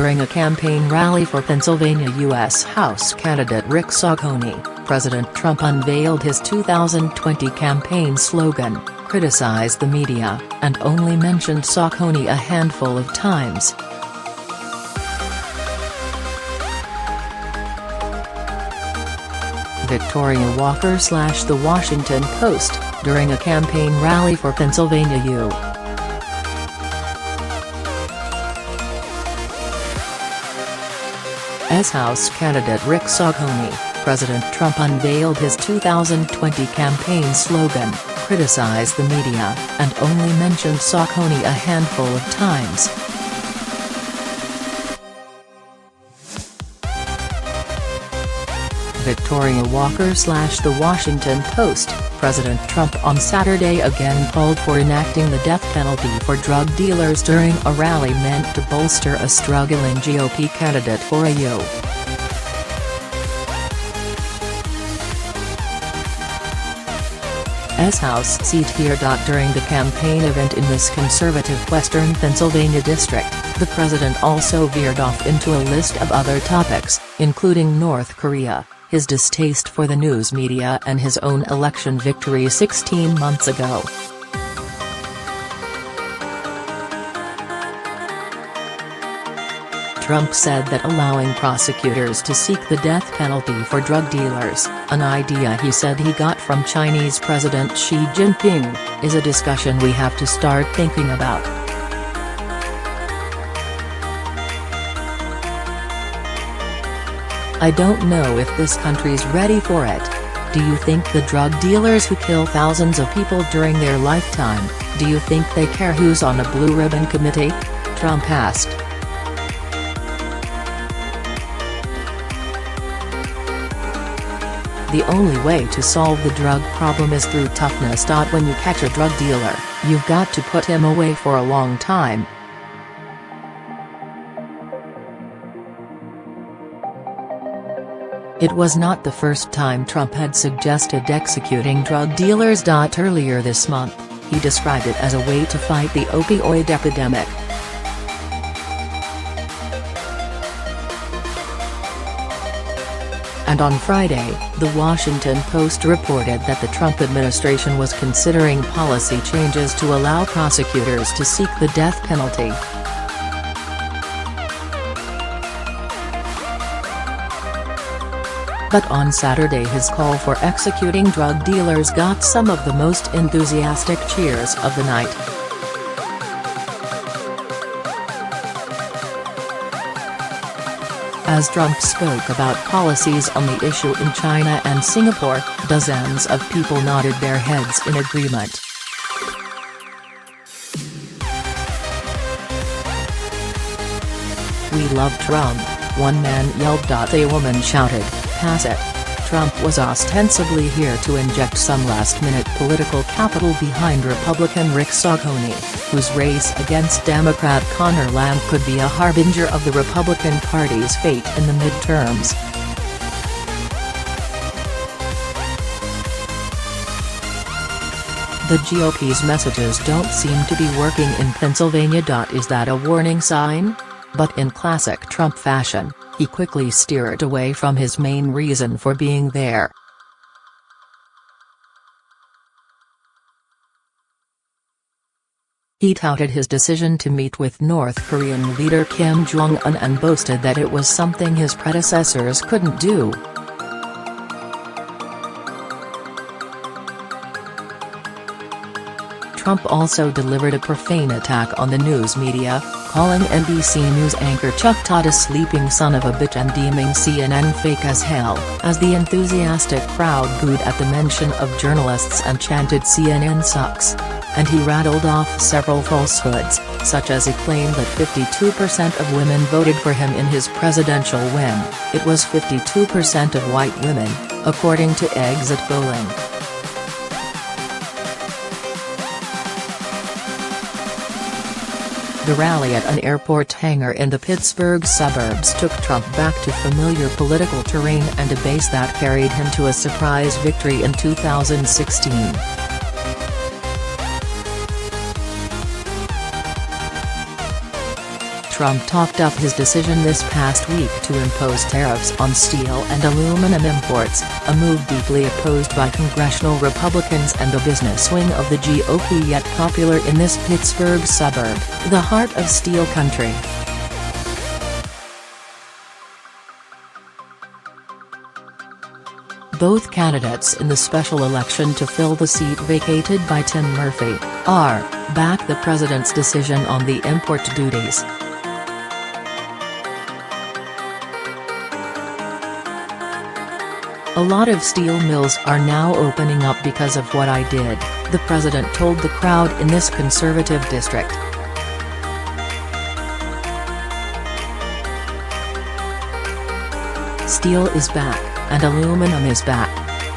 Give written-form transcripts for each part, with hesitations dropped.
During a campaign rally for Pennsylvania U.S. House candidate Rick Saucony, President Trump unveiled his 2020 campaign slogan, "Criticize the media," and only mentioned Saucony a handful of times. Victoria Walker / The Washington Post, during a campaign rally for Pennsylvania U.S. House candidate Rick Saucony, President Trump unveiled his 2020 campaign slogan, "Criticize the media," and only mentioned Saucony a handful of times. Victoria Walker / The Washington Post, President Trump on Saturday again called for enacting the death penalty for drug dealers during a rally meant to bolster a struggling GOP candidate for a U.S. House seat here. During the campaign event in this conservative western Pennsylvania district, the president also veered off into a list of other topics, including North Korea, his distaste for the news media and his own election victory 16 months ago. Trump said that allowing prosecutors to seek the death penalty for drug dealers, an idea he said he got from Chinese President Xi Jinping, is a discussion we have to start thinking about. I don't know if this country's ready for it. Do you think the drug dealers who kill thousands of people during their lifetime, do you think they care who's on a blue ribbon committee? Trump asked. The only way to solve the drug problem is through toughness. When you catch a drug dealer, you've got to put him away for a long time. It was not the first time Trump had suggested executing drug dealers. Earlier this month, he described it as a way to fight the opioid epidemic. And on Friday, The Washington Post reported that the Trump administration was considering policy changes to allow prosecutors to seek the death penalty. But on Saturday his call for executing drug dealers got some of the most enthusiastic cheers of the night. As Trump spoke about policies on the issue in China and Singapore, dozens of people nodded their heads in agreement. "We love Trump," one man yelled. A woman shouted, "Pass it." Trump was ostensibly here to inject some last-minute political capital behind Republican Rick Saucony, whose race against Democrat Conor Lamb could be a harbinger of the Republican Party's fate in the midterms. The GOP's messages don't seem to be working in Pennsylvania. Is that a warning sign? But in classic Trump fashion, he quickly steered away from his main reason for being there. He touted his decision to meet with North Korean leader Kim Jong-un and boasted that it was something his predecessors couldn't do. Trump also delivered a profane attack on the news media, calling NBC News anchor Chuck Todd a sleeping son of a bitch and deeming CNN fake as hell, as the enthusiastic crowd booed at the mention of journalists and chanted "CNN sucks." And he rattled off several falsehoods, such as a claim that 52% of women voted for him in his presidential win. It was 52% of white women, according to exit polling. The rally at an airport hangar in the Pittsburgh suburbs took Trump back to familiar political terrain and a base that carried him to a surprise victory in 2016. Trump talked up his decision this past week to impose tariffs on steel and aluminum imports, a move deeply opposed by congressional Republicans and the business wing of the GOP, yet popular in this Pittsburgh suburb, the heart of steel country. Both candidates in the special election to fill the seat vacated by Tim Murphy back the president's decision on the import duties. "A lot of steel mills are now opening up because of what I did," the president told the crowd in this conservative district. "Steel is back, and aluminum is back."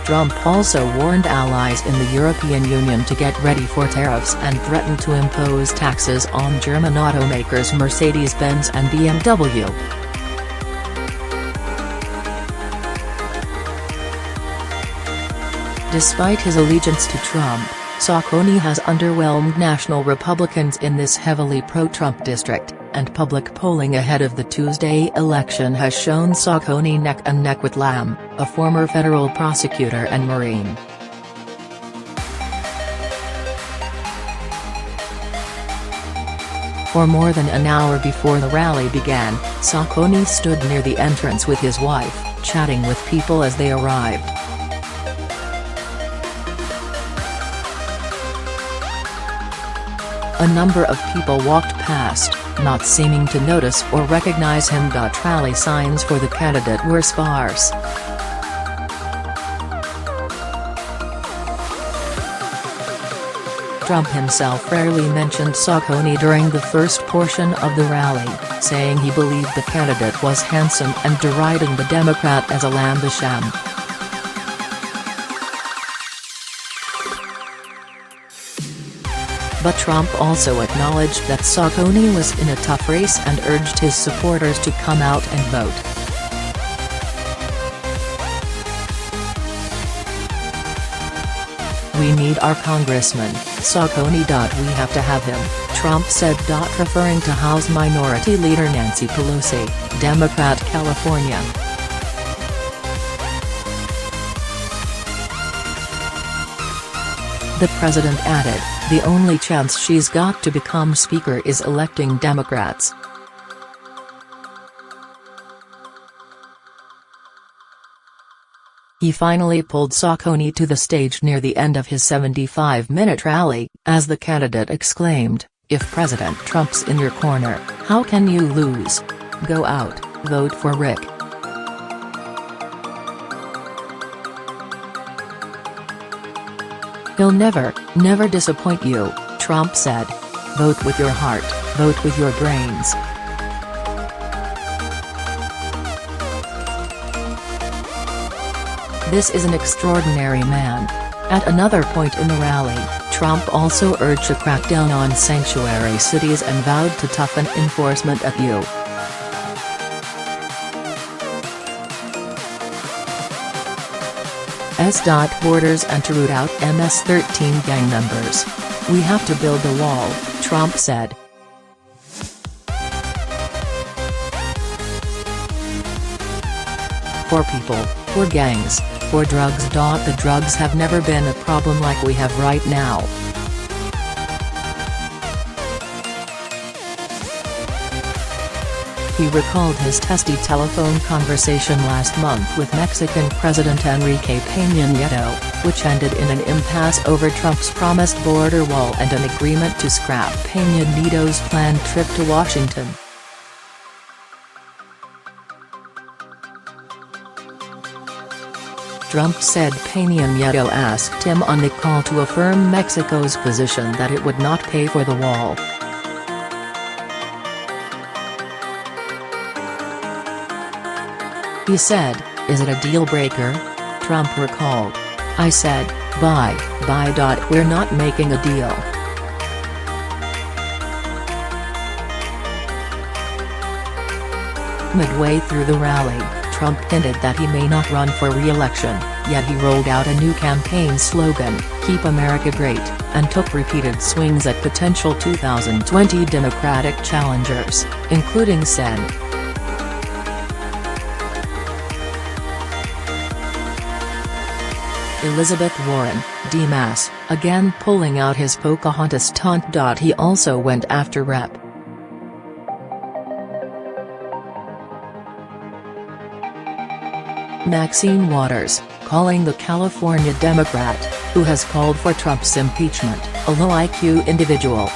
Trump also warned allies in the European Union to get ready for tariffs and threatened to impose taxes on German automakers Mercedes-Benz and BMW. Despite his allegiance to Trump, Sacconi has underwhelmed national Republicans in this heavily pro-Trump district, and public polling ahead of the Tuesday election has shown Sacconi neck and neck with Lamb, a former federal prosecutor and Marine. For more than an hour before the rally began, Sacconi stood near the entrance with his wife, chatting with people as they arrived. A number of people walked past, not seeming to notice or recognize him. Rally signs for the candidate were sparse. Trump himself rarely mentioned Sacconi during the first portion of the rally, saying he believed the candidate was handsome and deriding the Democrat as a lamb-to-sham. But Trump also acknowledged that Sacconi was in a tough race and urged his supporters to come out and vote. "We need our congressman, Sacconi. We have to have him," Trump said. Referring to House Minority Leader Nancy Pelosi, Democrat, California. The president added, "The only chance she's got to become speaker is electing Democrats." He finally pulled Sacconi to the stage near the end of his 75-minute rally, as the candidate exclaimed, "If President Trump's in your corner, how can you lose? Go out, vote for Rick." "He'll never disappoint you," Trump said. "Vote with your heart, vote with your brains." "This is an extraordinary man." At another point in the rally, Trump also urged a crackdown on sanctuary cities and vowed to toughen enforcement at U.S. borders and to root out MS-13 gang members. "We have to build a wall," Trump said. "For people, for gangs, for drugs. The drugs have never been a problem like we have right now." He recalled his testy telephone conversation last month with Mexican President Enrique Peña Nieto, which ended in an impasse over Trump's promised border wall and an agreement to scrap Peña Nieto's planned trip to Washington. Trump said Peña Nieto asked him on the call to affirm Mexico's position that it would not pay for the wall. He said, "Is it a deal-breaker?" Trump recalled. "I said, bye. We're not making a deal." Midway through the rally, Trump hinted that he may not run for re-election, Yet he rolled out a new campaign slogan, "Keep America Great," and took repeated swings at potential 2020 Democratic challengers, including Sen. Elizabeth Warren, DMAS, again pulling out his Pocahontas taunt. He also went after Rep. Maxine Waters, calling the California Democrat, who has called for Trump's impeachment, a low-IQ individual.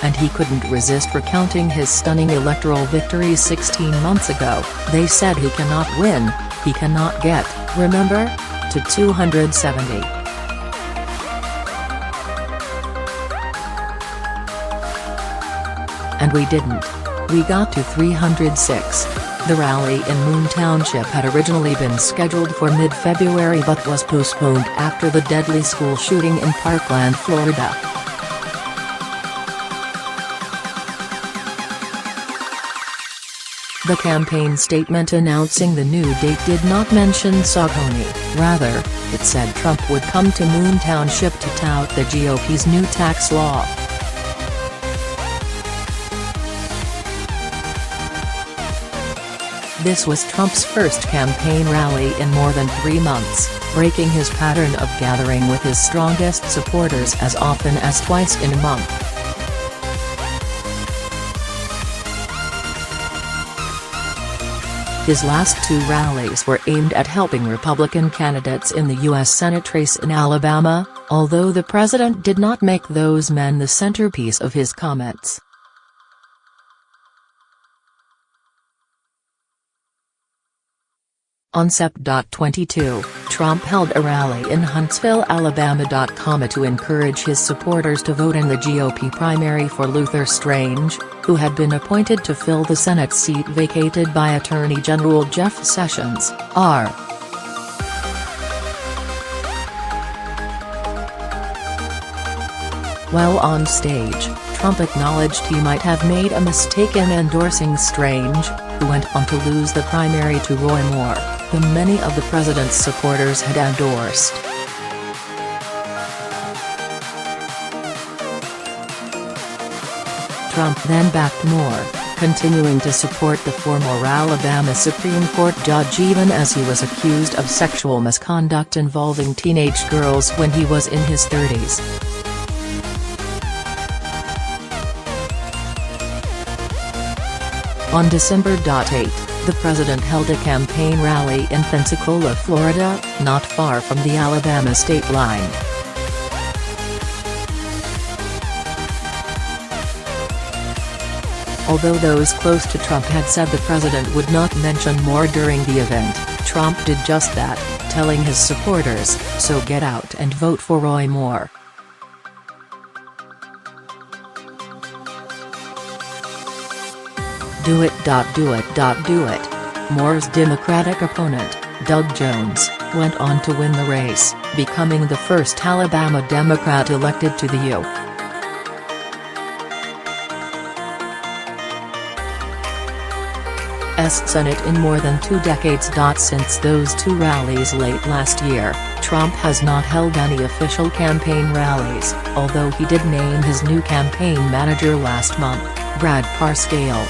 And he couldn't resist recounting his stunning electoral victories 16 months ago. They said he cannot win, he cannot get, remember? To 270. And we didn't. We got to 306. The rally in Moon Township had originally been scheduled for mid-February but was postponed after the deadly school shooting in Parkland, Florida. The campaign statement announcing the new date did not mention Saucony, rather, it said Trump would come to Moon Township to tout the GOP's new tax law. This was Trump's first campaign rally in more than 3 months, breaking his pattern of gathering with his strongest supporters as often as twice in a month. His last 2 rallies were aimed at helping Republican candidates in the U.S. Senate race in Alabama, although the president did not make those men the centerpiece of his comments. On Sept. 22, Trump held a rally in Huntsville, Alabama. To encourage his supporters to vote in the GOP primary for Luther Strange, who had been appointed to fill the Senate seat vacated by Attorney General Jeff Sessions, R. While on stage, Trump acknowledged he might have made a mistake in endorsing Strange, who went on to lose the primary to Roy Moore, whom many of the president's supporters had endorsed. Trump then backed Moore, continuing to support the former Alabama Supreme Court judge even as he was accused of sexual misconduct involving teenage girls when he was in his 30s. On December 8, the president held a campaign rally in Pensacola, Florida, not far from the Alabama state line. Although those close to Trump had said the president would not mention Moore during the event, Trump did just that, telling his supporters, "So get out and vote for Roy Moore." Do it. Do it. Moore's Democratic opponent, Doug Jones, went on to win the race, becoming the first Alabama Democrat elected to the U.S. Senate in more than 2 decades. Since those 2 rallies late last year, Trump has not held any official campaign rallies, although he did name his new campaign manager last month, Brad Parscale.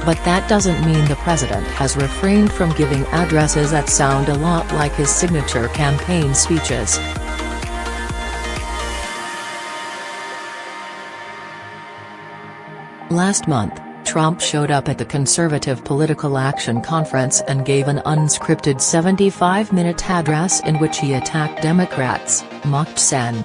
But that doesn't mean the president has refrained from giving addresses that sound a lot like his signature campaign speeches. Last month, Trump showed up at the Conservative Political Action Conference and gave an unscripted 75-minute address in which he attacked Democrats, mocked Sen.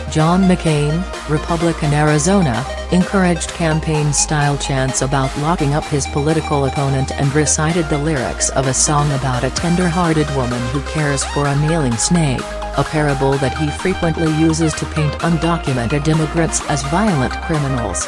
John McCain, Republican Arizona, encouraged campaign-style chants about locking up his political opponent and recited the lyrics of a song about a tender-hearted woman who cares for a mailing snake, a parable that he frequently uses to paint undocumented immigrants as violent criminals.